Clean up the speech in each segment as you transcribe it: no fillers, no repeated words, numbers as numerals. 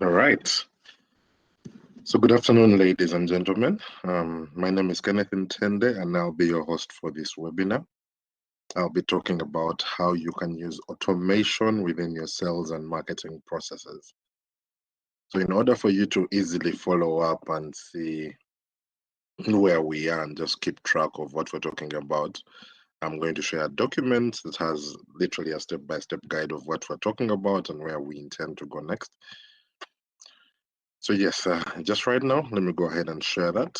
All right. So, good afternoon, ladies and gentlemen. My name is Kenneth Ntende, and I'll be your host for this webinar. I'll be talking about how you can use automation within your sales and marketing processes. So, in order for you to easily follow up and see where we are and just keep track of what we're talking about, I'm going to share a document that has literally a step-by-step guide of what we're talking about and where we intend to go next. So yes, just right now, let me go ahead and share that.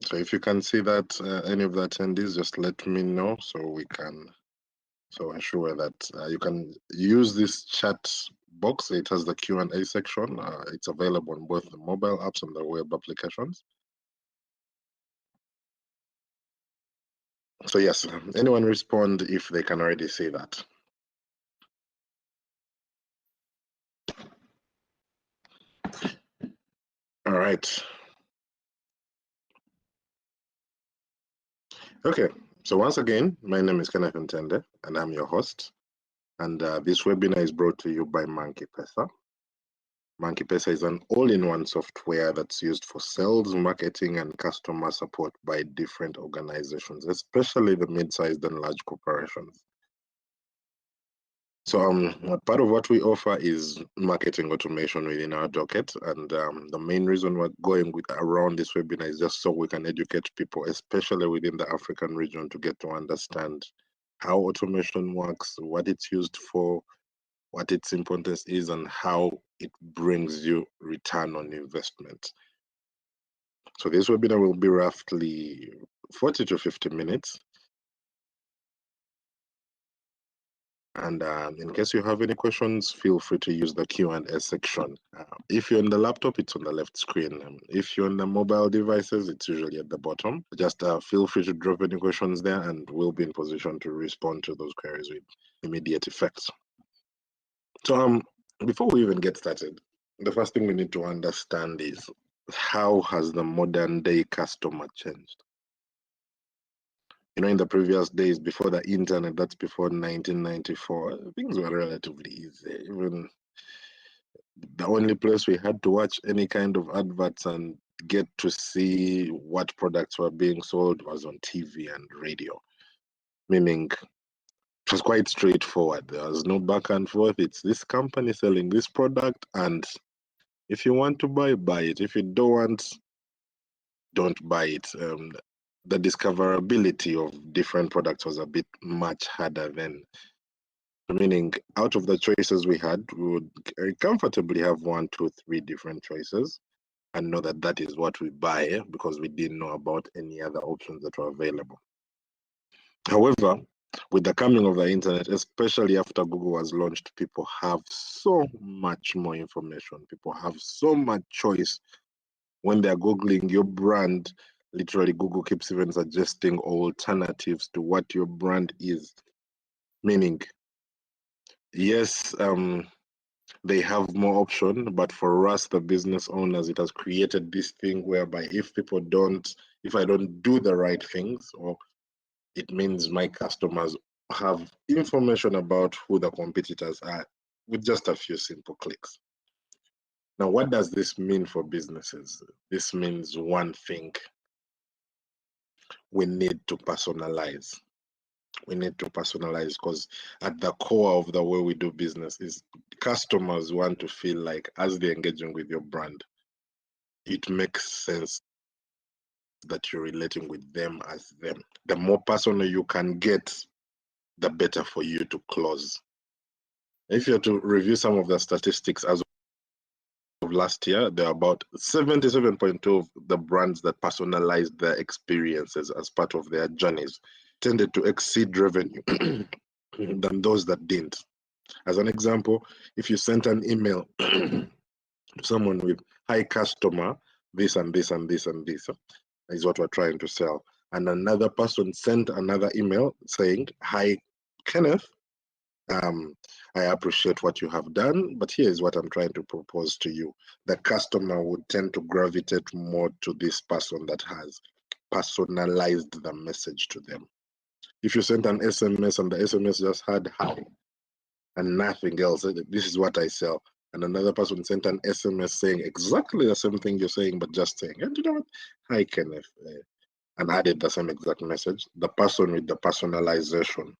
So if you can see that any of the attendees, just let me know so we can ensure that you can use this chat box. It has the Q&A section. It's available on both the mobile apps and the web applications. So yes, anyone respond if they can already see that. All right. Okay, so once again, my name is Kenneth Ntende, and I'm your host. And this webinar is brought to you by MonkeyPesa. MonkeyPesa is an all-in-one software that's used for sales, marketing, and customer support by different organizations, especially the mid-sized and large corporations. So part of what we offer is marketing automation within our docket. And the main reason we're going around this webinar is just so we can educate people, especially within the African region, to get to understand how automation works, what it's used for, what its importance is, and how it brings you return on investment. So this webinar will be roughly 40 to 50 minutes. And in case you have any questions, feel free to use the Q&A section. If you're on the laptop, it's on the left screen. If you're on the mobile devices, it's usually at the bottom. Just feel free to drop any questions there, and we'll be in position to respond to those queries with immediate effect. So before we even get started, the first thing we need to understand is how has the modern day customer changed? In the previous days before the internet, that's before 1994, things were relatively easy. Even the only place we had to watch any kind of adverts and get to see what products were being sold was on TV and radio, meaning it was quite straightforward. There was no back and forth. It's this company selling this product, and if you want to buy it. If you don't want, don't buy it. The discoverability of different products was a bit much harder then. Meaning, out of the choices we had, we would comfortably have 1, 2, 3 different choices and know that that is what we buy because we didn't know about any other options that were available. However, with the coming of the internet, especially after Google was launched, people have so much more information. People have so much choice. When they're Googling your brand, literally Google keeps even suggesting alternatives to what your brand is. Meaning, yes, they have more option, but for us, the business owners, it has created this thing whereby if I don't do the right things, or it means my customers have information about who the competitors are with just a few simple clicks. Now, what does this mean for businesses? This means one thing: we need to personalize. We need to personalize because at the core of the way we do business is customers want to feel like as they're engaging with your brand, it makes sense that you're relating with them as them. The more personal you can get, the better for you to close. If you're to review some of the statistics as of last year, there are about 77.2 of the brands that personalized their experiences as part of their journeys tended to exceed revenue than those that didn't. As an example, if you sent an email to someone with, "Hi customer, this and this and this and this is what we're trying to sell," and another person sent another email saying, "Hi Kenneth, I appreciate what you have done, but here's what I'm trying to propose to you," the customer would tend to gravitate more to this person that has personalized the message to them. If you sent an SMS and the SMS just had "Hi," and nothing else. This is what I sell. And another person sent an SMS saying exactly the same thing you're saying, but just saying, and you know what? Hi, Kenneth. And added the same exact message. The person with the personalization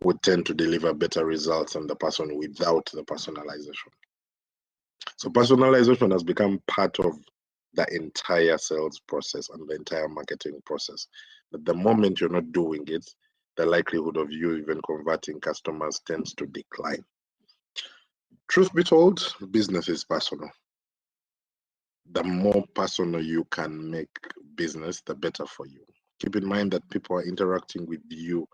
would tend to deliver better results than the person without the personalization. So personalization has become part of the entire sales process and the entire marketing process. But the moment you're not doing it, the likelihood of you even converting customers tends to decline. Truth be told, business is personal. The more personal you can make business, the better for you. Keep in mind that people are interacting with you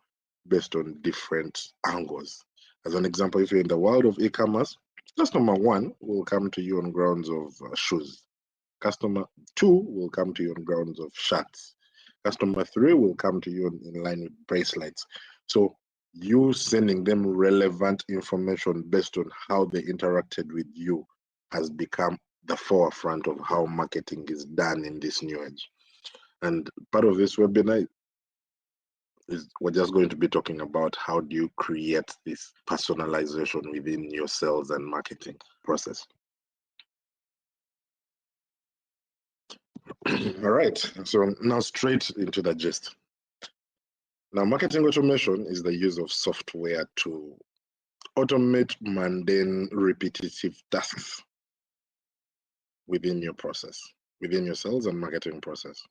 based on different angles. As an example, if you're in the world of e-commerce, customer 1 will come to you on grounds of shoes. Customer 2 will come to you on grounds of shirts. Customer 3 will come to you in line with bracelets. So you sending them relevant information based on how they interacted with you has become the forefront of how marketing is done in this new age. And part of this webinar is we're just going to be talking about how do you create this personalization within your sales and marketing process. All right, so now straight into the gist. Now, marketing automation is the use of software to automate mundane, repetitive tasks within your process, within your sales and marketing process.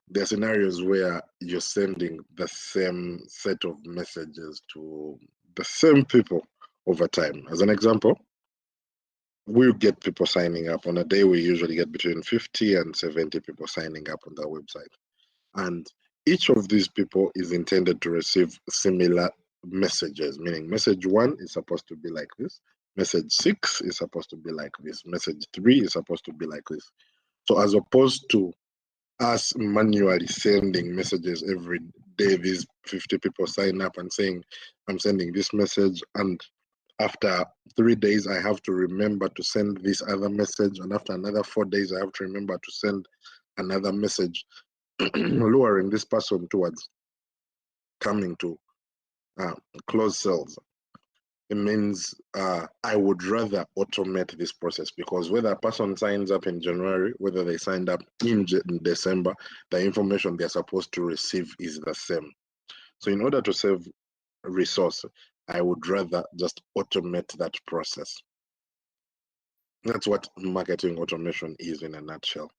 There are scenarios where you're sending the same set of messages to the same people over time. As an example, we get people signing up. On a day, we usually get between 50 and 70 people signing up on the website. And each of these people is intended to receive similar messages, meaning message 1 is supposed to be like this, message 6 is supposed to be like this, message 3 is supposed to be like this. So as opposed to us manually sending messages every day, these 50 people sign up and saying, I'm sending this message, and after 3 days, I have to remember to send this other message, and after another 4 days, I have to remember to send another message, luring this person towards coming to close sales. It means I would rather automate this process, because whether a person signs up in January, whether they signed up in December, the information they're supposed to receive is the same. So in order to save resource, I would rather just automate that process. That's what marketing automation is in a nutshell.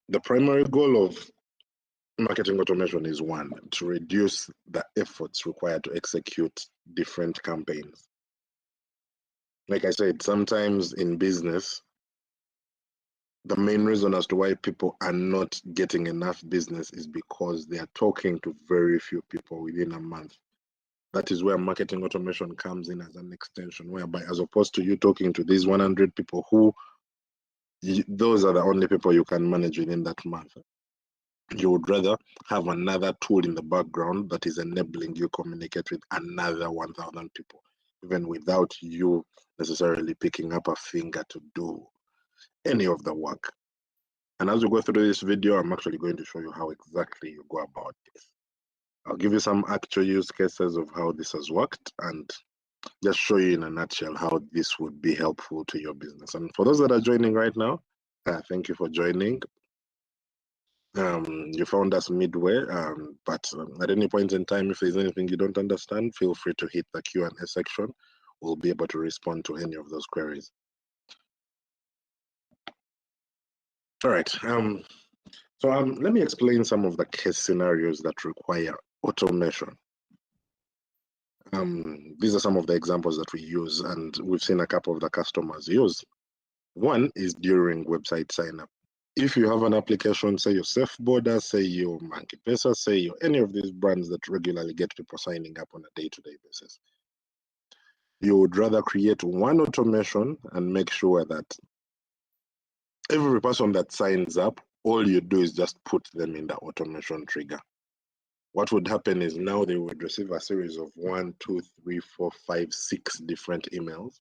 The primary goal of marketing automation is 1, to reduce the efforts required to execute different campaigns. Like I said, sometimes in business, the main reason as to why people are not getting enough business is because they are talking to very few people within a month. That is where marketing automation comes in as an extension, whereby as opposed to you talking to these 100 people who, those are the only people you can manage within that month, you would rather have another tool in the background that is enabling you communicate with another 1,000 people, even without you necessarily picking up a finger to do any of the work. And as we go through this video, I'm actually going to show you how exactly you go about this. I'll give you some actual use cases of how this has worked and just show you in a nutshell how this would be helpful to your business. And for those that are joining right now, thank you for joining. You found us midway, but at any point in time, if there's anything you don't understand, feel free to hit the Q&A section. We'll be able to respond to any of those queries. All right, so let me explain some of the case scenarios that require automation. These are some of the examples that we use, and we've seen a couple of the customers use. One is during website sign up. If you have an application, say your SafeBorder, say your Monkey Pesa, say your any of these brands that regularly get people signing up on a day-to-day basis, you would rather create one automation and make sure that every person that signs up, all you do is just put them in the automation trigger. What would happen is now they would receive a series of 1, 2, 3, 4, 5, 6 different emails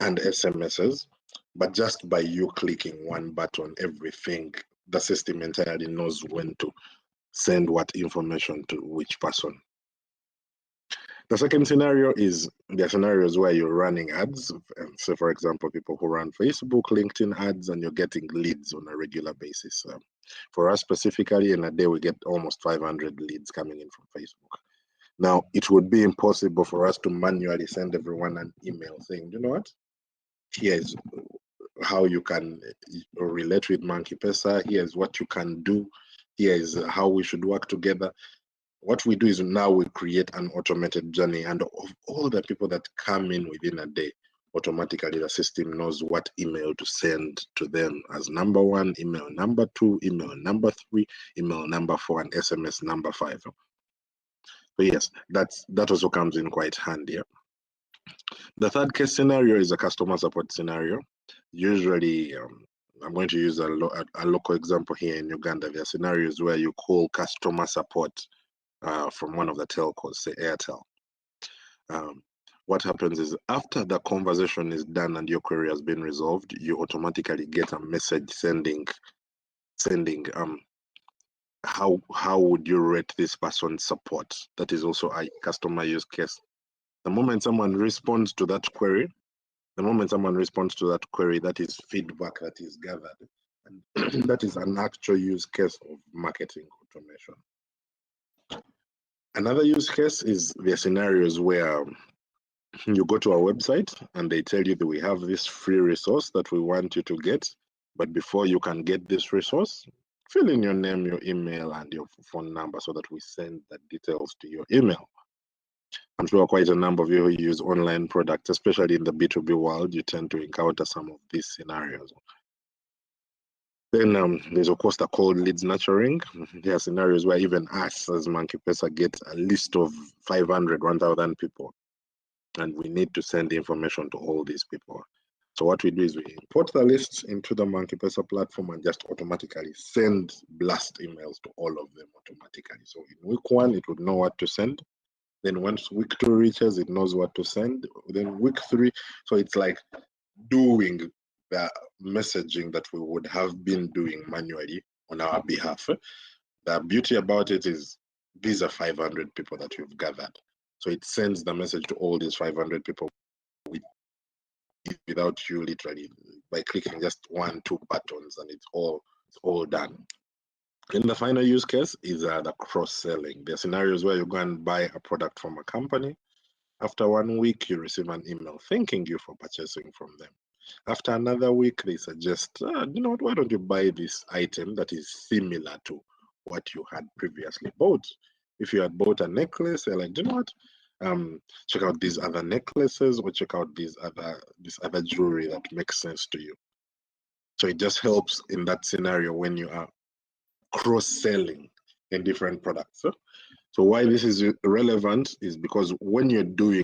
and SMSs, but just by you clicking one button, everything, the system entirely knows when to send what information to which person. The second scenario is there are scenarios where you're running ads. So, for example, people who run Facebook, LinkedIn ads, and you're getting leads on a regular basis. For us specifically, in a day, we get almost 500 leads coming in from Facebook. Now, it would be impossible for us to manually send everyone an email saying, you know what? Here's how you can relate with Monkey Pesa. Here's what you can do. Here is how we should work together. What we do is now we create an automated journey, and of all the people that come in within a day, automatically the system knows what email to send to them as number 1, email number 2, email number 3, email number 4, and SMS number 5. So yes, that also comes in quite handy. The third case scenario is a customer support scenario. Usually, I'm going to use a local example here in Uganda. There are scenarios where you call customer support from one of the telcos, say Airtel. What happens is after the conversation is done and your query has been resolved, you automatically get a message sending how would you rate this person's support? That is also a customer use case. The moment someone responds to that query, that is feedback that is gathered, and that is an actual use case of marketing automation. Another use case is the scenarios where you go to our website and they tell you that we have this free resource that we want you to get, but before you can get this resource, fill in your name, your email, and your phone number so that we send the details to your email. I'm sure quite a number of you who use online products, especially in the B2B world, you tend to encounter some of these scenarios. Then there's of course the cold leads nurturing. There are scenarios where even us as Monkey Pesa get a list of 500, 1,000 people, and we need to send the information to all these people. So what we do is we import the lists into the Monkey Pesa platform and just automatically send blast emails to all of them automatically. So in week 1, it would know what to send. Then once week 2 reaches, it knows what to send. Then week 3, so it's like doing the messaging that we would have been doing manually on our behalf. The beauty about it is these are 500 people that we've gathered. So it sends the message to all these 500 people without you literally by clicking just 1, 2 buttons, and it's all done. And the final use case is the cross-selling. There are scenarios where you go and buy a product from a company. After 1 week, you receive an email thanking you for purchasing from them. After another week, they suggest, you know what, why don't you buy this item that is similar to what you had previously bought? If you had bought a necklace, they're like, you know what, check out these other necklaces, or check out this other jewelry that makes sense to you. So it just helps in that scenario when you are cross-selling in different products. So why this is relevant is because when you're doing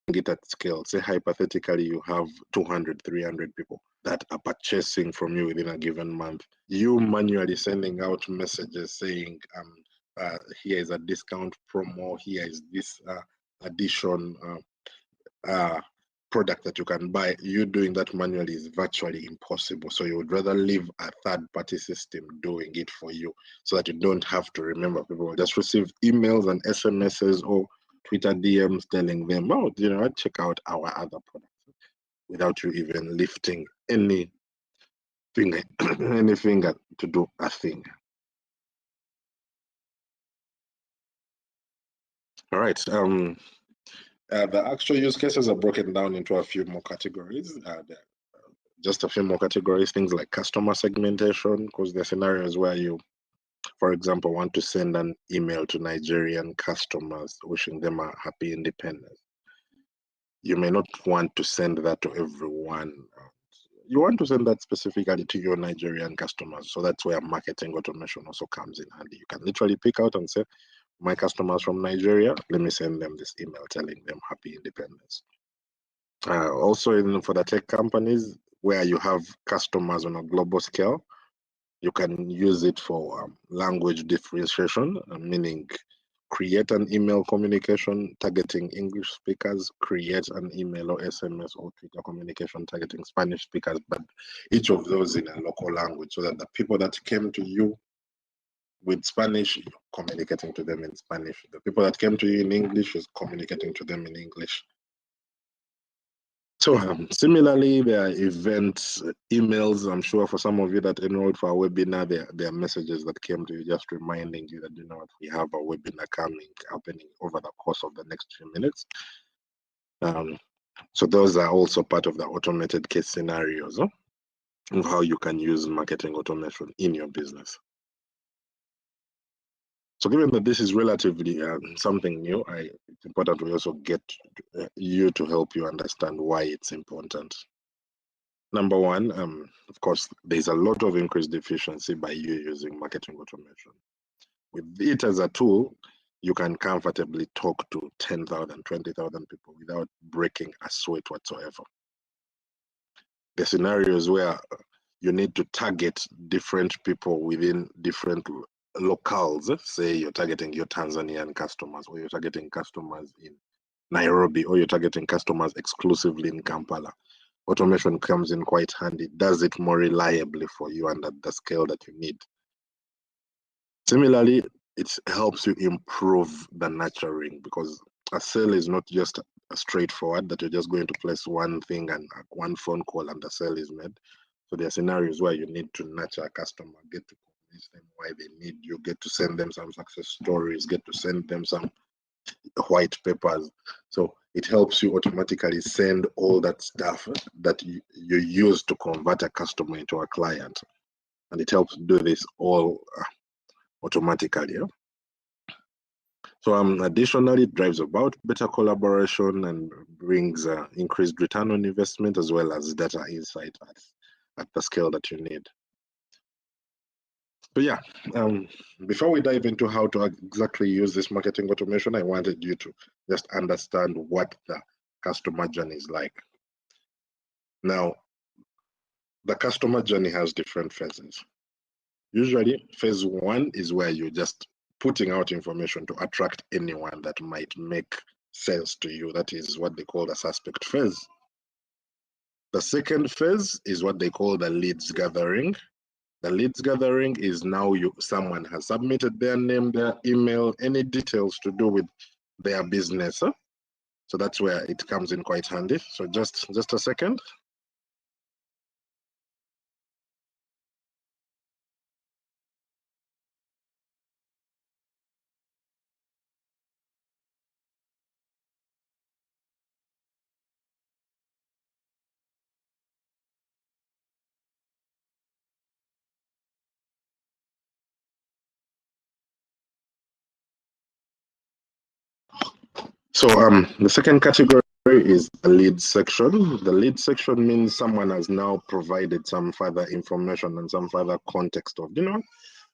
it at scale, say hypothetically you have 200, 300 people that are purchasing from you within a given month, you manually sending out messages saying, here is a discount promo, here is this addition product that you can buy, you doing that manually is virtually impossible. So you would rather leave a third-party system doing it for you so that you don't have to remember. People will just receive emails and SMSs or Twitter DMs telling them, oh, you know, check out our other products, without you even lifting any finger to do a thing. All right. The actual use cases are broken down into a few more categories. Just a few more categories, things like customer segmentation, because there are scenarios where you, for example, want to send an email to Nigerian customers wishing them a happy independence. You may not want to send that to everyone. You want to send that specifically to your Nigerian customers. So that's where marketing automation also comes in handy. You can literally pick out and say, my customers from Nigeria, let me send them this email telling them happy independence. Also for the tech companies where you have customers on a global scale, you can use it for language differentiation, meaning create an email communication targeting English speakers, create an email or SMS or Twitter communication targeting Spanish speakers, but each of those in a local language, so that the people that came to you with Spanish, you're communicating to them in Spanish. The people that came to you in English is communicating to them in English. So similarly, there are events, emails. I'm sure for some of you that enrolled for our webinar, there are messages that came to you just reminding you that, you know what, we have a webinar happening over the course of the next few minutes. So those are also part of the automated case scenarios of how you can use marketing automation in your business. So given that this is relatively something new, it's important we also get you to help you understand why it's important. Number one, of course, there's a lot of increased efficiency by you using marketing automation. With it as a tool, you can comfortably talk to 10,000, 20,000 people without breaking a sweat whatsoever. The scenarios where you need to target different people within different locales, say you're targeting your Tanzanian customers, or you're targeting customers in Nairobi, or you're targeting customers exclusively in Kampala. Automation comes in quite handy, does it more reliably for you and at the scale that you need. Similarly, it helps you improve the nurturing, because a sale is not just a straightforward that you're just going to place one thing and one phone call and the sale is made. So there are scenarios where you need to nurture a customer, get to convince them why they need you, get to send them some success stories, get to send them some white papers. So it helps you automatically send all that stuff that you use to convert a customer into a client. And it helps do this all automatically. Yeah? So additionally, it drives about better collaboration and brings increased return on investment, as well as data insight at the scale that you need. So yeah, before we dive into how to exactly use this marketing automation, I wanted you to just understand what the customer journey is like. Now, the customer journey has different phases. Usually, phase one is where you're just putting out information to attract anyone that might make sense to you. That is what they call the suspect phase. The second phase is what they call the leads gathering. The leads gathering is now someone has submitted their name, their email, any details to do with their business. So that's where it comes in quite handy. So just a second. So the second category is the lead section. The lead section means someone has now provided some further information and some further context of, you know,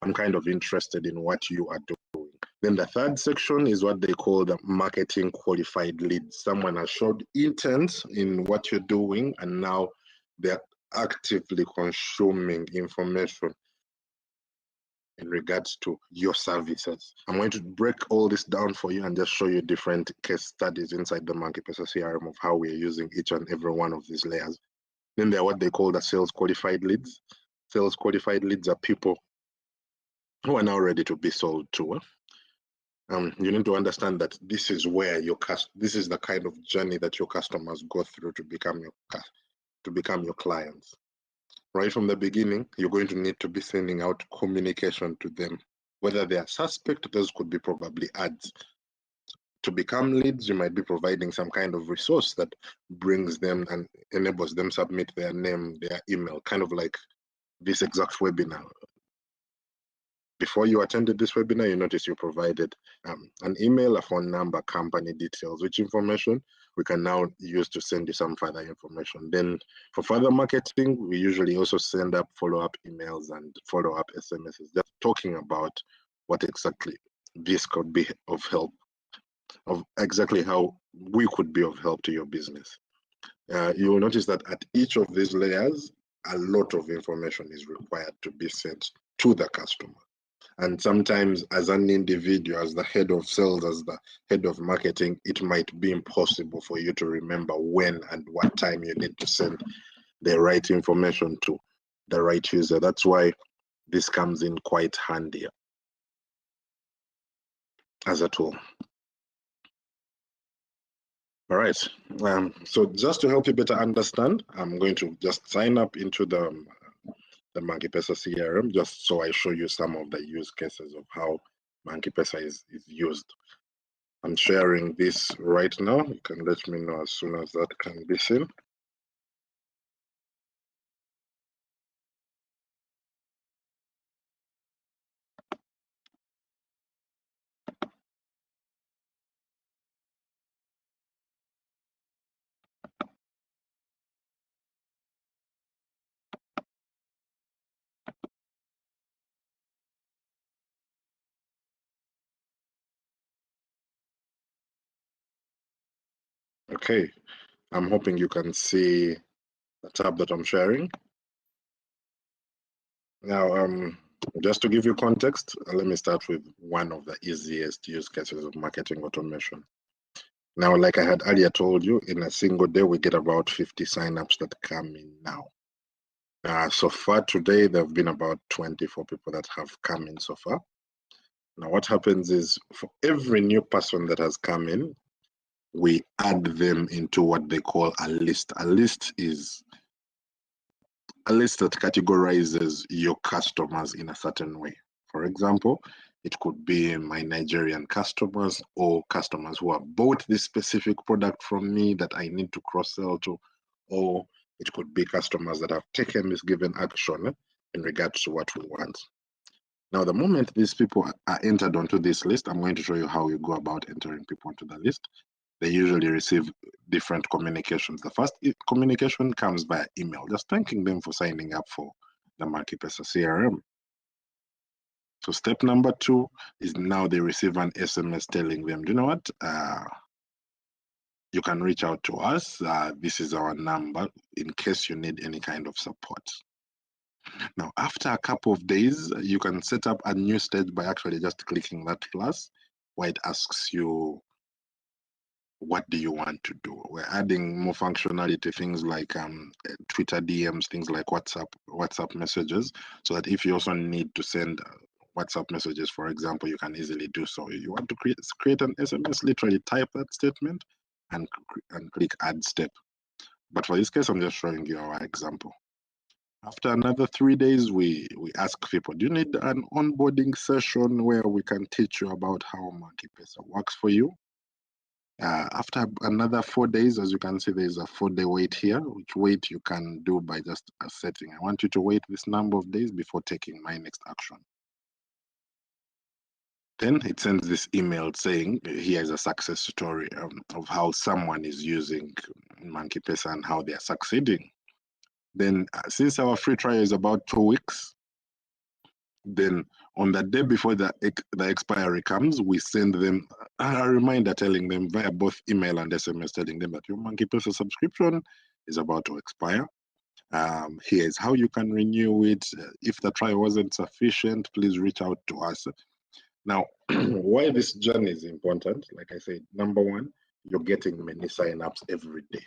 I'm kind of interested in what you are doing. Then the third section is what they call the marketing qualified leads. Someone has showed intent in what you're doing, and now they're actively consuming information in regards to your services. I'm going to break all this down for you and just show you different case studies inside the Marketplace CRM of how we're using each and every one of these layers. Then there are what they call the sales qualified leads. Sales qualified leads are people who are now ready to be sold to. You need to understand that this is where this is the kind of journey that your customers go through to become your clients. Right from the beginning, you're going to need to be sending out communication to them. Whether they are suspect, those could be probably ads. To become leads, you might be providing some kind of resource that brings them and enables them submit their name, their email, kind of like this exact webinar. Before you attended this webinar, you notice you provided an email, a phone number, company details, which information we can now use to send you some further information. Then for further marketing, we usually also send up follow-up emails and follow-up SMSs, just talking about what exactly this could be of help, of exactly how we could be of help to your business. You will notice that at each of these layers, a lot of information is required to be sent to the customer. And sometimes as an individual, as the head of sales, as the head of marketing, it might be impossible for you to remember when and what time you need to send the right information to the right user. That's why this comes in quite handy. as a tool. All right, so just to help you better understand, I'm going to just sign up into the MonkeyPesa CRM, just so I show you some of the use cases of how MonkeyPesa is used. I'm sharing this right now. You can let me know as soon as that can be seen. Okay, I'm hoping you can see the tab that I'm sharing. Now, just to give you context, let me start with one of the easiest use cases of marketing automation. Now, like I had earlier told you, in a single day, we get about 50 signups that come in now. So far today, there have been about 24 people that have come in so far. Now, what happens is for every new person that has come in, we add them into what they call a list. A list is a list that categorizes your customers in a certain way. For example, it could be my Nigerian customers or customers who have bought this specific product from me that I need to cross-sell to, or it could be customers that have taken this given action in regards to what we want. Now, the moment these people are entered onto this list, I'm going to show you how you go about entering people onto the list. They usually receive different communications. The first communication comes via email, just thanking them for signing up for the MonkeyPesa CRM. So step number 2 is now they receive an SMS telling them, you know what, you can reach out to us. This is our number in case you need any kind of support. Now, after a couple of days, you can set up a new stage by actually just clicking that plus, where it asks you, what do you want to do? We're adding more functionality, things like Twitter DMs, things like WhatsApp messages, so that if you also need to send WhatsApp messages, for example, you can easily do so. You want to create an SMS, literally type that statement and click add step. But for this case, I'm just showing you our example. After another 3 days, we ask people, do you need an onboarding session where we can teach you about how MonkeyPesa works for you? After another 4 days, as you can see, there's a 4-day wait here, which wait you can do by just setting. I want you to wait this number of days before taking my next action. Then it sends this email saying, here is a success story of how someone is using MonkeyPesa and how they are succeeding. Then since our free trial is about 2 weeks, then on the day before the expiry comes, we send them a reminder telling them via both email and SMS, telling them that your MonkeyPesa subscription is about to expire. Here is how you can renew it. If the trial wasn't sufficient, please reach out to us. Now, why this journey is important, like I said, number 1, you're getting many signups every day.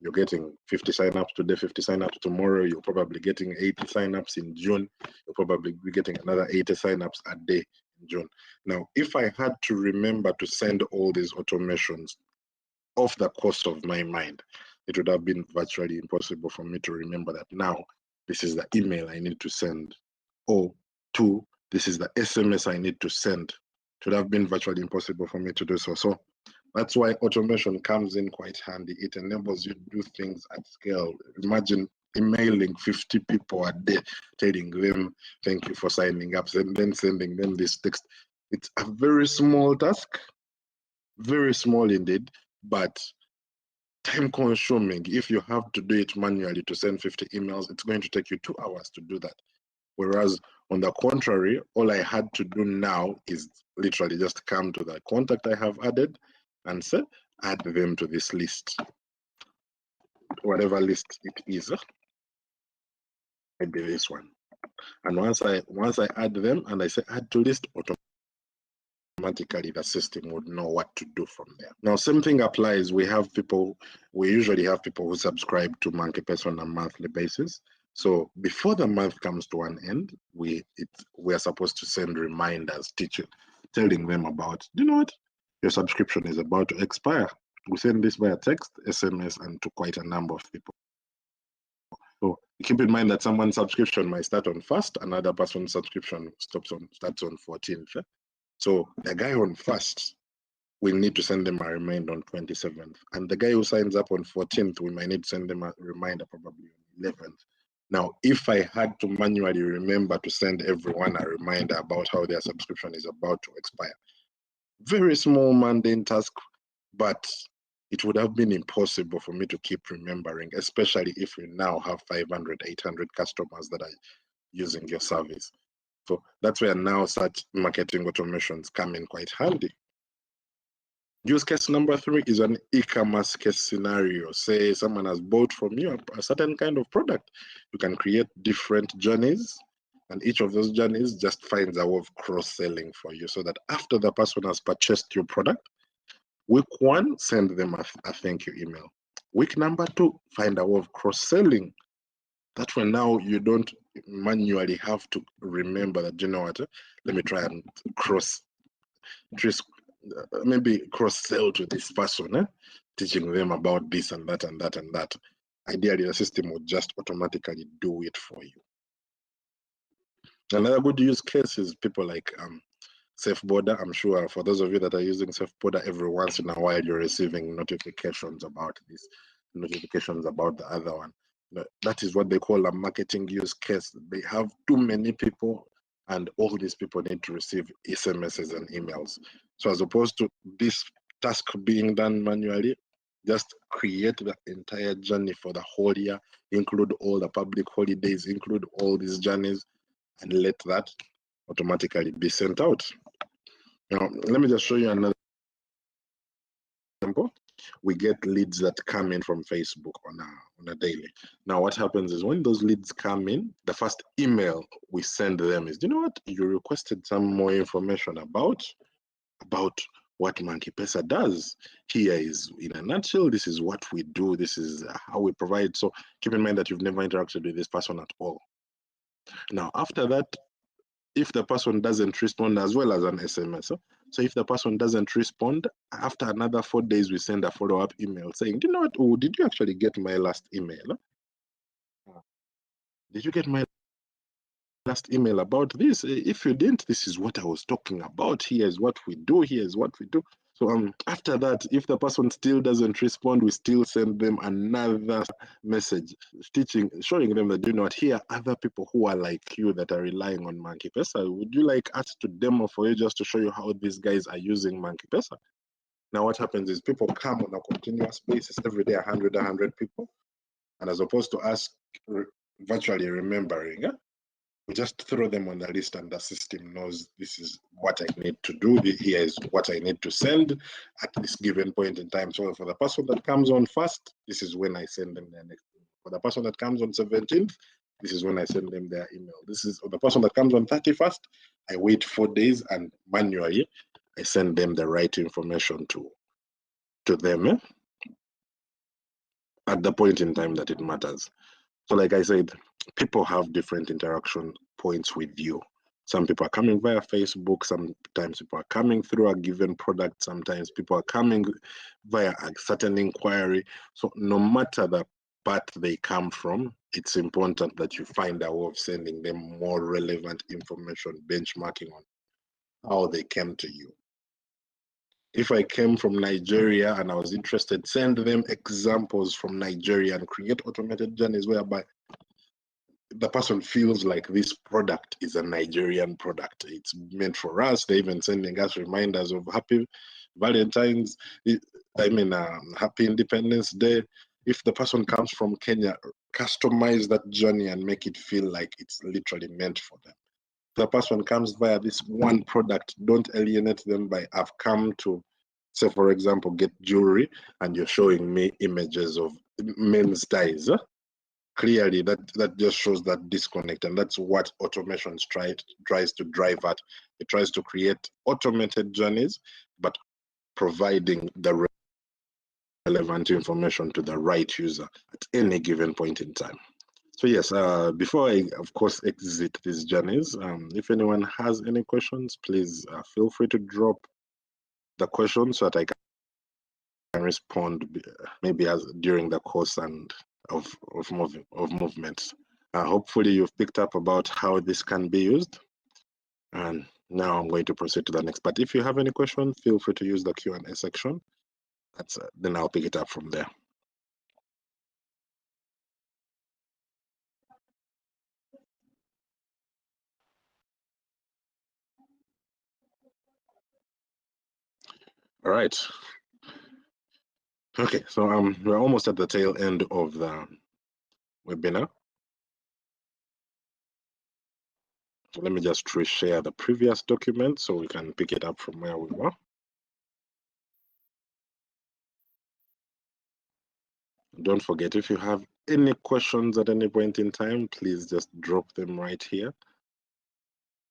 You're getting 50 signups today, 50 signups tomorrow. You're probably getting 80 signups in June. You'll probably be getting another 80 signups a day in June. Now, if I had to remember to send all these automations off the course of my mind, it would have been virtually impossible for me to remember that now this is the email I need to send, or 2, this is the SMS I need to send. It would have been virtually impossible for me to do so. So that's why automation comes in quite handy. It enables you to do things at scale. Imagine emailing 50 people a day, telling them, thank you for signing up, and then sending them this text. It's a very small task, very small indeed, but time consuming. If you have to do it manually to send 50 emails, it's going to take you 2 hours to do that. Whereas on the contrary, all I had to do now is literally just come to the contact I have added and say, add them to this list, whatever list it is. Maybe this one. And once I add them and I say add to list, automatically the system would know what to do from there. Now, same thing applies. We usually have people who subscribe to MonkeyPesa on a monthly basis. So before the month comes to an end, we are supposed to send reminders telling them about, you know what, your subscription is about to expire. We send this via text, SMS, and to quite a number of people. So keep in mind that someone's subscription might start on 1st, another person's subscription starts on 14th. So the guy on 1st, we need to send them a reminder on 27th. And the guy who signs up on 14th, we might need to send them a reminder probably on 11th. Now, if I had to manually remember to send everyone a reminder about how their subscription is about to expire, very small mundane task, but it would have been impossible for me to keep remembering, especially if you now have 500, 800 customers that are using your service. So that's where now such marketing automations come in quite handy. Use case number 3 is an e-commerce case scenario. Say someone has bought from you a certain kind of product. You can create different journeys, and each of those journeys just finds a way of cross-selling for you, so that after the person has purchased your product, week 1, send them a thank you email. Week number 2, find a way of cross-selling. That way now you don't manually have to remember that, you know what, let me try and maybe cross-sell to this person, teaching them about this and that and that and that. Ideally, the system would just automatically do it for you. Another good use case is people like SafeBorder. I'm sure for those of you that are using SafeBorder, every once in a while you're receiving notifications about this, notifications about the other one. That is what they call a marketing use case. They have too many people, and all these people need to receive SMSs and emails. So as opposed to this task being done manually, just create the entire journey for the whole year, include all the public holidays, include all these journeys, and let that automatically be sent out. Now, let me just show you another example. We get leads that come in from Facebook on a daily. Now, what happens is when those leads come in, the first email we send them is, you know what, you requested some more information about what MonkeyPesa does. Here is, in a nutshell, this is what we do, this is how we provide. So keep in mind that you've never interacted with this person at all. Now, after that, if the person doesn't respond, as well as an SMS, so if the person doesn't respond, after another 4 days, we send a follow-up email saying, you know what, oh, did you actually get my last email? Did you get my last email about this? If you didn't, this is what I was talking about. Here's what we do. Here's what we do. So after that, if the person still doesn't respond, we still send them another message, showing them that, you know what, here are other people who are like you that are relying on MonkeyPesa. Would you like us to demo for you, just to show you how these guys are using MonkeyPesa? Now what happens is people come on a continuous basis every day, 100 people, and as opposed to us virtually remembering, we just throw them on the list, and the system knows this is what I need to do. Here is what I need to send at this given point in time. So for the person that comes on 1st, this is when I send them their next email. For the person that comes on 17th, this is when I send them their email. This is the person that comes on 31st, I wait 4 days and manually I send them the right information to them at the point in time that it matters. So like I said, people have different interaction points with you. Some people are coming via Facebook, sometimes people are coming through a given product, sometimes people are coming via a certain inquiry. So no matter the path they come from, it's important that you find a way of sending them more relevant information, benchmarking on how they came to you. If I came from Nigeria and I was interested, send them examples from Nigeria and create automated journeys whereby the person feels like this product is a Nigerian product. It's meant for us. They're even sending us reminders of happy Valentine's, happy Independence Day. If the person comes from Kenya, customize that journey and make it feel like it's literally meant for them. The person comes via this one product, don't alienate them by, I've come to, say for example, get jewelry, and you're showing me images of men's ties. Clearly that just shows that disconnect, and that's what automation tries to drive at. It tries to create automated journeys, but providing the relevant information to the right user at any given point in time. So yes, before I, of course, exit these journeys, if anyone has any questions, please feel free to drop the questions so that I can respond maybe as during the course and of movements. Hopefully you've picked up about how this can be used. And now I'm going to proceed to the next. But if you have any question, feel free to use the Q&A section. That's then I'll pick it up from there. All right. Okay, so we're almost at the tail end of the webinar. So let me just reshare the previous document so we can pick it up from where we were. Don't forget, if you have any questions at any point in time, please just drop them right here.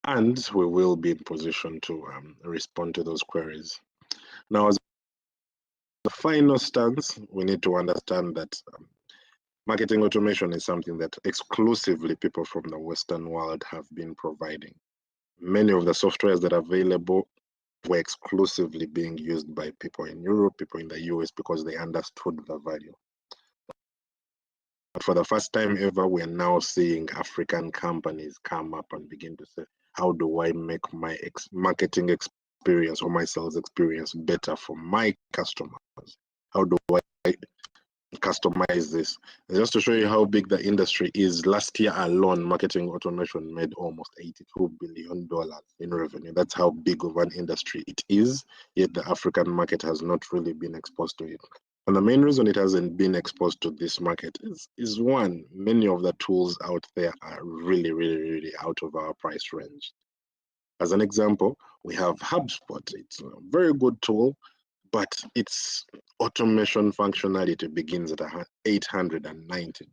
And we will be in position to respond to those queries. Now, as the final stance, we need to understand that marketing automation is something that exclusively people from the Western world have been providing. Many of the softwares that are available were exclusively being used by people in Europe, people in the US, because they understood the value. But for the first time ever, we're now seeing African companies come up and begin to say, how do I make my marketing experience or my sales experience better for my customers? How do I customize this? And just to show you how big the industry is, last year alone, marketing automation made almost $82 billion in revenue. That's how big of an industry it is, yet the African market has not really been exposed to it. And the main reason it hasn't been exposed to this market is one, many of the tools out there are really out of our price range. As an example, we have HubSpot. It's a very good tool, but its automation functionality begins at $890.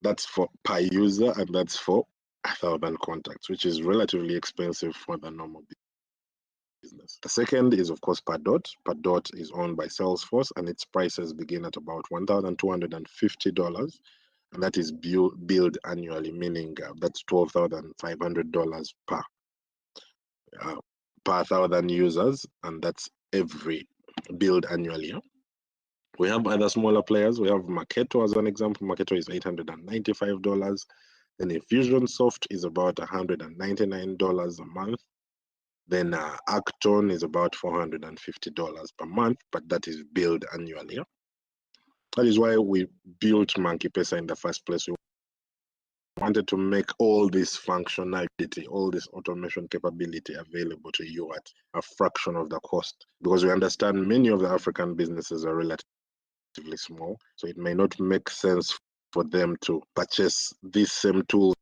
That's for per user, and that's for 1,000 contacts, which is relatively expensive for the normal business. The second is, of course, Pardot. Pardot is owned by Salesforce, and its prices begin at about $1,250, and that is billed annually, meaning that's $12,500 per 1,000 users, and that's every billed annually. We have other smaller players. We have Marketo as an example. Marketo is $895. Then Infusionsoft is about $199 a month. Then Acton is about $450 per month, but that is billed annually. That is why we built MonkeyPesa in the first place. We wanted to make all this functionality, all this automation capability available to you at a fraction of the cost, because we understand many of the African businesses are relatively small, so it may not make sense for them to purchase these same tools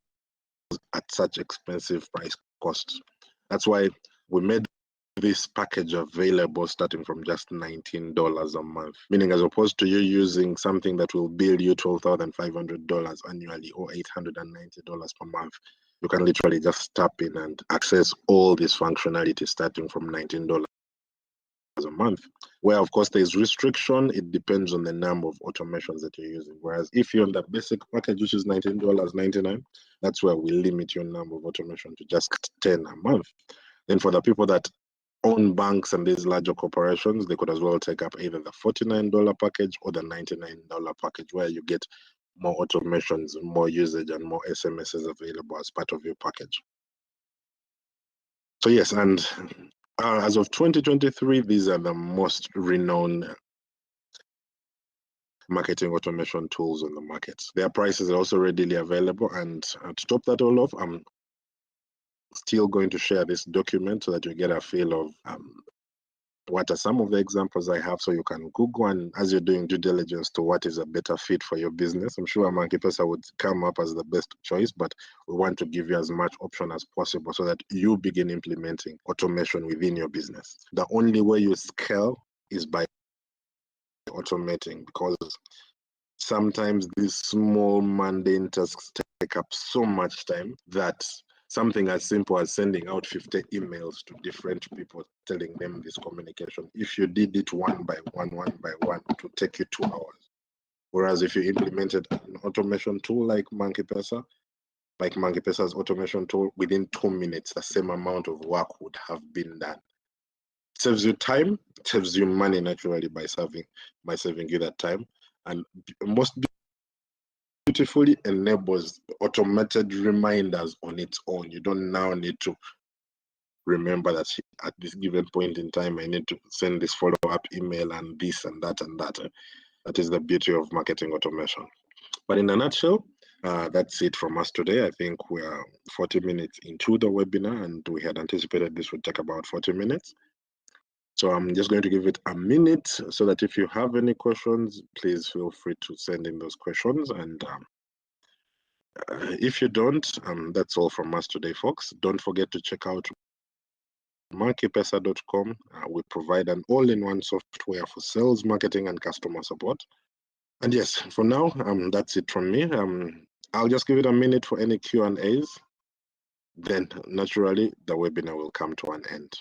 at such expensive price costs. That's why we made this package available starting from just $19 a month, meaning as opposed to you using something that will bill you $12,500 annually or $890 per month, you can literally just tap in and access all this functionality starting from $19 a month. Where of course there's restriction, it depends on the number of automations that you're using. Whereas if you're on the basic package, which is $19.99, that's where we limit your number of automation to just 10 a month. Then for the people that own banks and these larger corporations, they could as well take up either the $49 package or the $99 package, where you get more automations, more usage, and more SMSs available as part of your package. So yes, and as of 2023, these are the most renowned marketing automation tools on the market. Their prices are also readily available. And to top that all off, I'm still going to share this document so that you get a feel of what are some of the examples I have, so you can Google, and as you're doing due diligence to what is a better fit for your business. I'm sure MonkeyPesa would come up as the best choice, but we want to give you as much option as possible so that you begin implementing automation within your business. The only way you scale is by automating, because sometimes these small mundane tasks take up so much time that something as simple as sending out 50 emails to different people telling them this communication, if you did it one by one, it would take you 2 hours. Whereas if you implemented an automation tool like MonkeyPesa, like MonkeyPesa's automation tool, within 2 minutes, the same amount of work would have been done. It saves you time, it saves you money naturally by saving you that time, and most beautifully enables automated reminders on its own. You don't now need to remember that at this given point in time, I need to send this follow-up email and this and that and that. That is the beauty of marketing automation. But in a nutshell, that's it from us today. I think we are 40 minutes into the webinar, and we had anticipated this would take about 40 minutes. So I'm just going to give it a minute so that if you have any questions, please feel free to send in those questions. And if you don't, that's all from us today, folks. Don't forget to check out monkeepesa.com. We provide an all-in-one software for sales, marketing, and customer support. And yes, for now, that's it from me. I'll just give it a minute for any Q&As. Then naturally, the webinar will come to an end.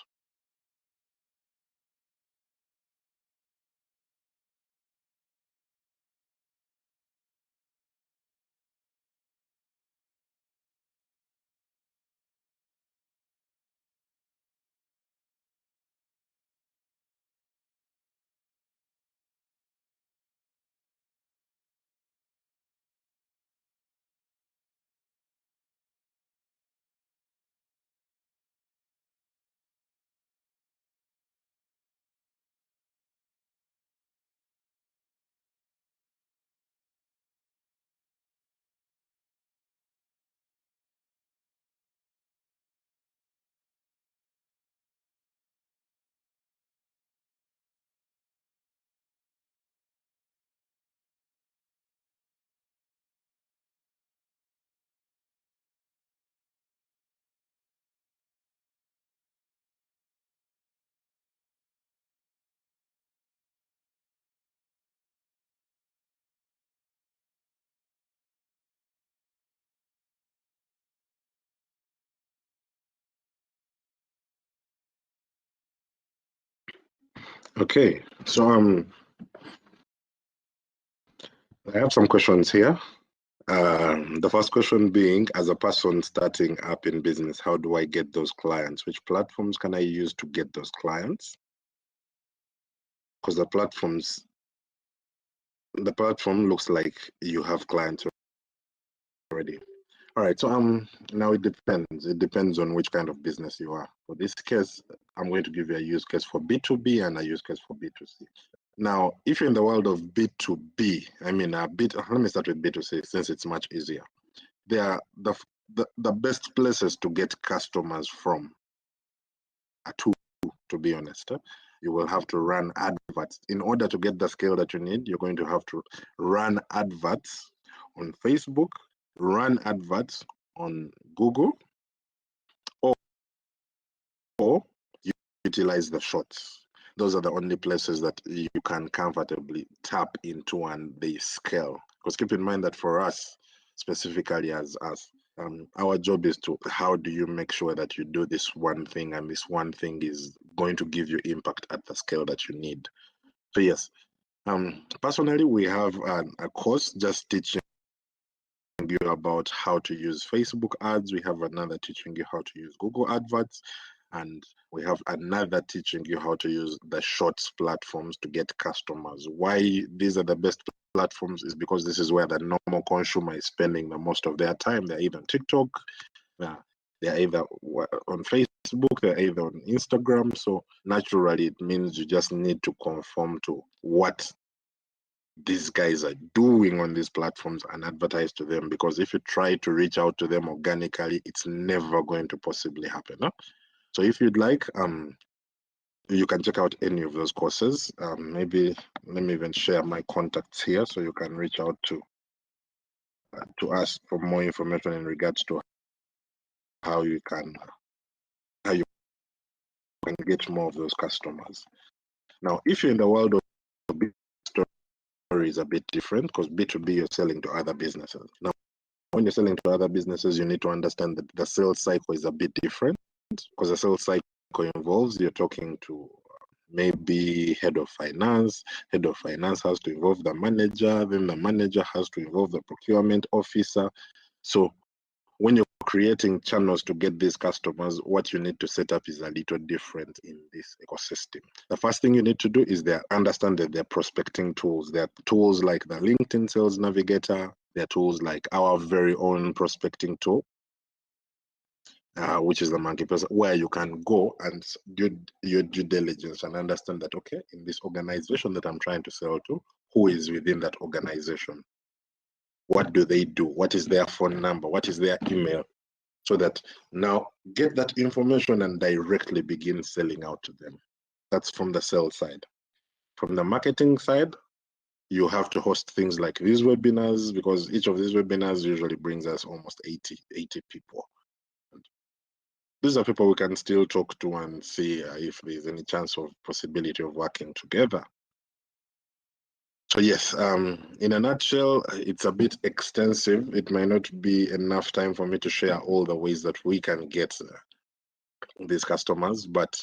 Okay, so I have some questions here. The first question being, as a person starting up in business, how do I get those clients? Which platforms can I use to get those clients? Because the platform looks like you have clients already. All right, so now it depends. It depends on which kind of business you are. For this case, I'm going to give you a use case for B2B and a use case for B2C. Now, if you're in the world of B2B, let me start with B2C since it's much easier. They are the best places to get customers from are two, to be honest. You will have to run adverts. In order to get the scale that you need, you're going to have to run adverts on Facebook, run adverts on Google, or utilize the shorts. Those are the only places that you can comfortably tap into and they scale. Because keep in mind that for us, specifically as us, our job is to, how do you make sure that you do this one thing and this one thing is going to give you impact at the scale that you need. So yes, personally, we have a course just teaching you about how to use Facebook ads. We have another teaching you how to use Google adverts. And we have another teaching you how to use the shorts platforms to get customers. Why these are the best platforms is because this is where the normal consumer is spending the most of their time. They're either on TikTok, they're either on Facebook, they're either on Instagram. So naturally, it means you just need to conform to what these guys are doing on these platforms and advertise to them. Because if you try to reach out to them organically, it's never going to possibly happen. Huh? So if you'd like, you can check out any of those courses. Maybe let me even share my contacts here so you can reach out to us for more information in regards to how you can get more of those customers. Now, if you're in the world of B2B, story is a bit different because B2B you're selling to other businesses. Now, when you're selling to other businesses, you need to understand that the sales cycle is a bit different because the sales cycle involves you're talking to maybe head of finance. Head of finance has to involve the manager, then the manager has to involve the procurement officer. So when you're creating channels to get these customers, what you need to set up is a little different in this ecosystem. The first thing you need to do is understand that they're prospecting tools. There are tools like the LinkedIn Sales Navigator. There are tools like our very own prospecting tool, which is the Monkey Press, where you can go and do your due diligence and understand that, okay, in this organization that I'm trying to sell to, who is within that organization? What do they do? What is their phone number? What is their email? So that now get that information and directly begin selling out to them. That's from the sales side. From the marketing side, you have to host things like these webinars, because each of these webinars usually brings us almost 80 people. These are people we can still talk to and see if there's any chance of possibility of working together. So yes, in a nutshell, it's a bit extensive. It might not be enough time for me to share all the ways that we can get these customers, but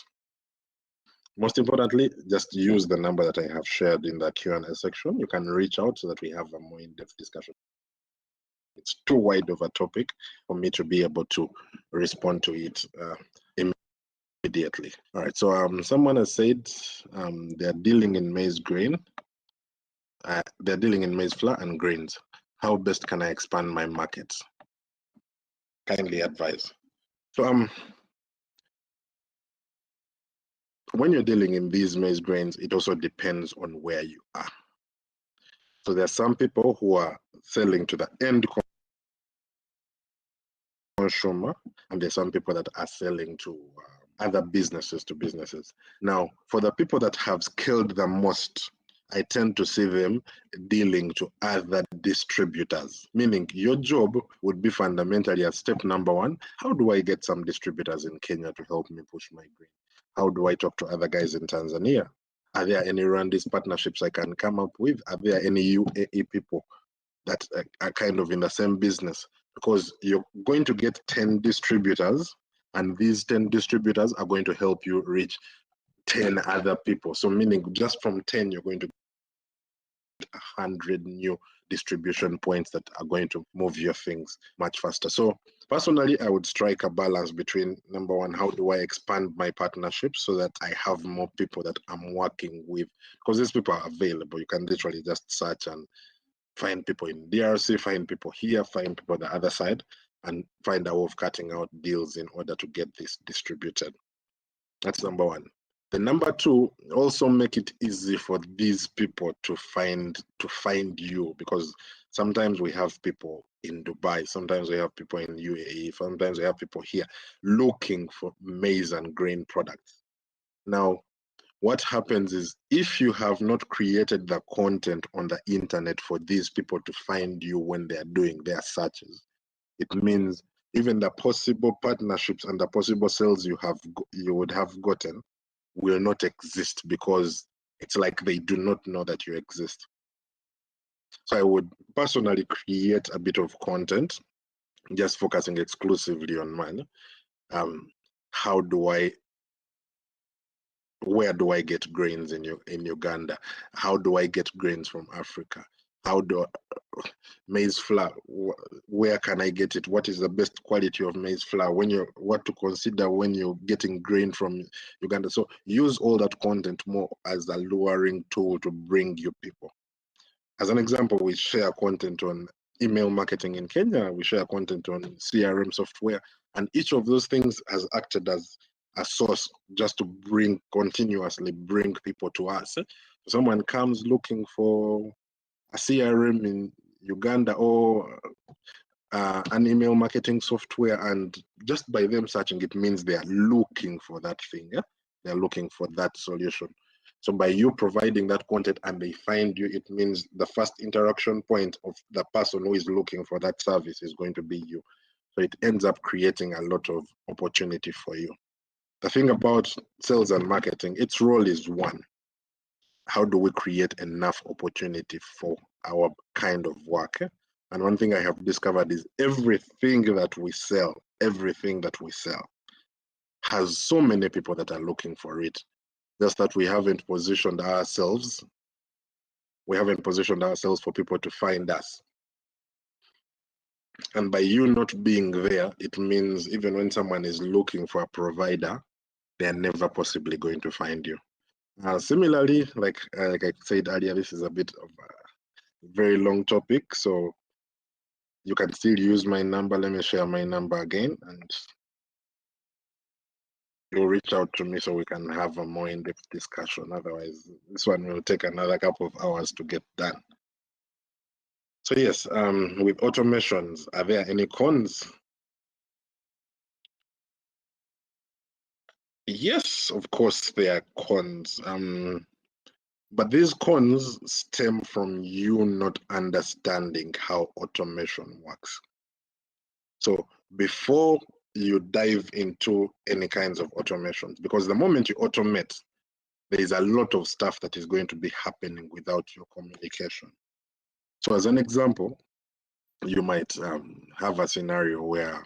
most importantly, just use the number that I have shared in the Q&A section. You can reach out so that we have a more in-depth discussion. It's too wide of a topic for me to be able to respond to it immediately. All right, so someone has said they're dealing in maize grain. They're dealing in maize flour and grains. How best can I expand my markets? Kindly advise. So when you're dealing in these maize grains, it also depends on where you are. So there are some people who are selling to the end consumer, and there's some people that are selling to other businesses to businesses. Now, for the people that have scaled the most, I tend to see them dealing to other distributors, meaning your job would be fundamentally at step number one, how do I get some distributors in Kenya to help me push my grain? How do I talk to other guys in Tanzania? Are there any Rwandese partnerships I can come up with? Are there any UAE people that are kind of in the same business? Because you're going to get 10 distributors, and these 10 distributors are going to help you reach 10 other people. So meaning just from 10, you're going to get 100 new distribution points that are going to move your things much faster. So personally, I would strike a balance between, number one, how do I expand my partnerships so that I have more people that I'm working with? Because these people are available. You can literally just search and find people in DRC, find people here, find people on the other side, and find a way of cutting out deals in order to get this distributed. That's number one. The number two, also make it easy for these people to find you, because sometimes we have people in Dubai, sometimes we have people in UAE, sometimes we have people here looking for maize and grain products. Now, what happens is, if you have not created the content on the internet for these people to find you when they're doing their searches, it means even the possible partnerships and the possible sales you would have gotten will not exist, because it's like they do not know that you exist. So I would personally create a bit of content, just focusing exclusively on money. Where do I get grains in Uganda? How do I get grains from Africa? Maize flour, where can I get it? What is the best quality of maize flour? What to consider when you're getting grain from Uganda? So use all that content more as a luring tool to bring you people. As an example, we share content on email marketing in Kenya, we share content on CRM software, and each of those things has acted as a source just to continuously bring people to us. Someone comes looking for a CRM in Uganda or an email marketing software, and just by them searching, it means they are looking for that thing. Yeah? They're looking for that solution. So by you providing that content and they find you, it means the first interaction point of the person who is looking for that service is going to be you. So it ends up creating a lot of opportunity for you. The thing about sales and marketing, its role is one. How do we create enough opportunity for our kind of work? And one thing I have discovered is everything that we sell has so many people that are looking for it. just that we haven't positioned ourselves. We haven't positioned ourselves for people to find us. And by you not being there, it means even when someone is looking for a provider, they're never possibly going to find you. Similarly, like I said earlier, this is a bit of a very long topic, so you can still use my number. Let me share my number again, and you'll reach out to me so we can have a more in-depth discussion. Otherwise, this one will take another couple of hours to get done. So yes, with automations, are there any cons? Yes, of course there are cons. But these cons stem from you not understanding how automation works. So before you dive into any kinds of automations, because the moment you automate, there is a lot of stuff that is going to be happening without your communication. So as an example, you might have a scenario where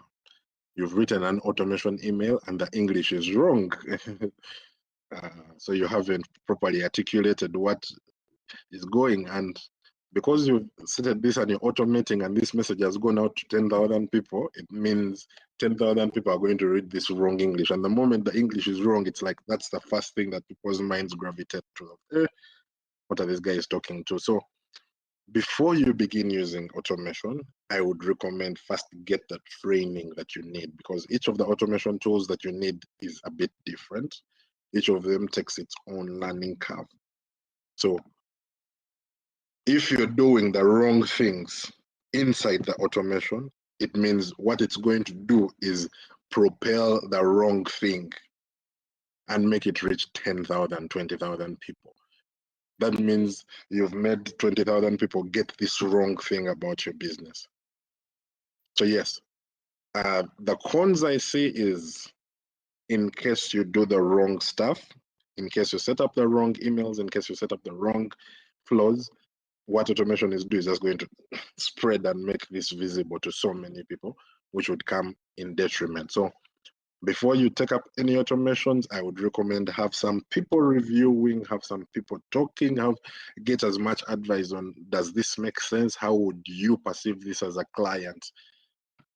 you've written an automation email and the English is wrong. So you haven't properly articulated what is going, and because you've set this and you're automating and this message has gone out to 10,000 people, it means 10,000 people are going to read this wrong English. And the moment the English is wrong, it's like that's the first thing that people's minds gravitate to. What are these guys talking to? So before you begin using automation, I would recommend first get the training that you need, because each of the automation tools that you need is a bit different. Each of them takes its own learning curve. So if you're doing the wrong things inside the automation, it means what it's going to do is propel the wrong thing and make it reach 10,000, 20,000 people. That means you've made 20,000 people get this wrong thing about your business. So yes, the cons I see is in case you do the wrong stuff, in case you set up the wrong emails, in case you set up the wrong flows, what automation is doing is just going to spread and make this visible to so many people, which would come in detriment. So before you take up any automations, I would recommend have some people reviewing, have some people talking, get as much advice on, does this make sense? How would you perceive this as a client?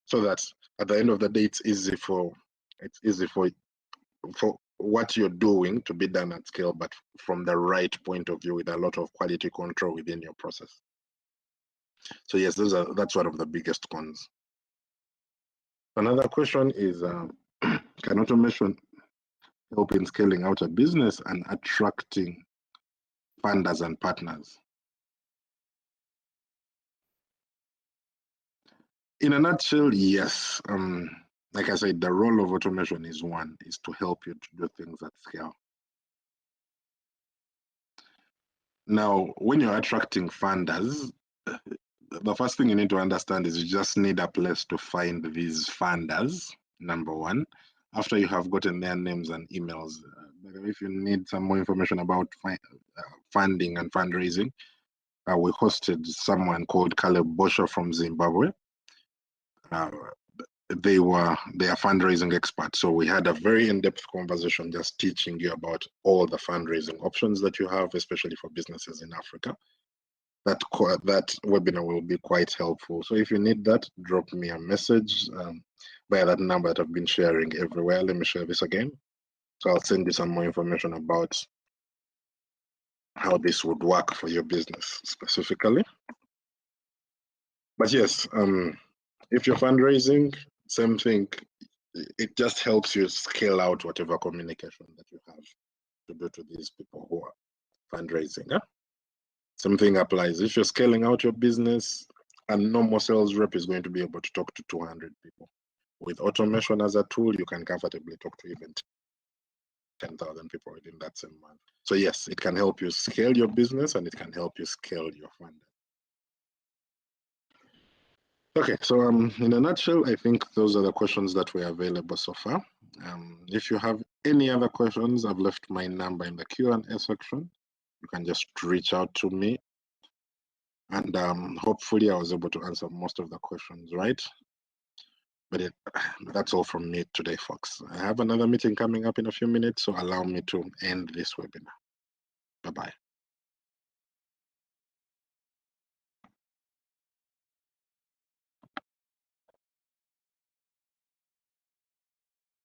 So that at the end of the day, it's easy for what you're doing to be done at scale, but from the right point of view with a lot of quality control within your process. So yes, that's one of the biggest cons. Another question is, can automation help in scaling out a business and attracting funders and partners? In a nutshell, yes. Like I said, the role of automation is to help you to do things at scale. Now, when you're attracting funders, the first thing you need to understand is you just need a place to find these funders, number one. After you have gotten their names and emails, if you need some more information about funding and fundraising, we hosted someone called Caleb Bosher from Zimbabwe. They are fundraising experts. So we had a very in-depth conversation just teaching you about all the fundraising options that you have, especially for businesses in Africa. That webinar will be quite helpful. So if you need that, drop me a message via that number that I've been sharing everywhere. Let me share this again. So I'll send you some more information about how this would work for your business specifically. But yes, if you're fundraising, same thing. It just helps you scale out whatever communication that you have to do to these people who are fundraising. Huh? Same thing applies. If you're scaling out your business, a normal sales rep is going to be able to talk to 200 people. With automation as a tool, you can comfortably talk to even 10,000 people within that same month. So yes, it can help you scale your business and it can help you scale your funding. Okay, so in a nutshell, I think those are the questions that were available so far. If you have any other questions, I've left my number in the Q&A section. You can just reach out to me. And hopefully I was able to answer most of the questions, right? But that's all from me today, folks. I have another meeting coming up in a few minutes, so allow me to end this webinar. Bye-bye.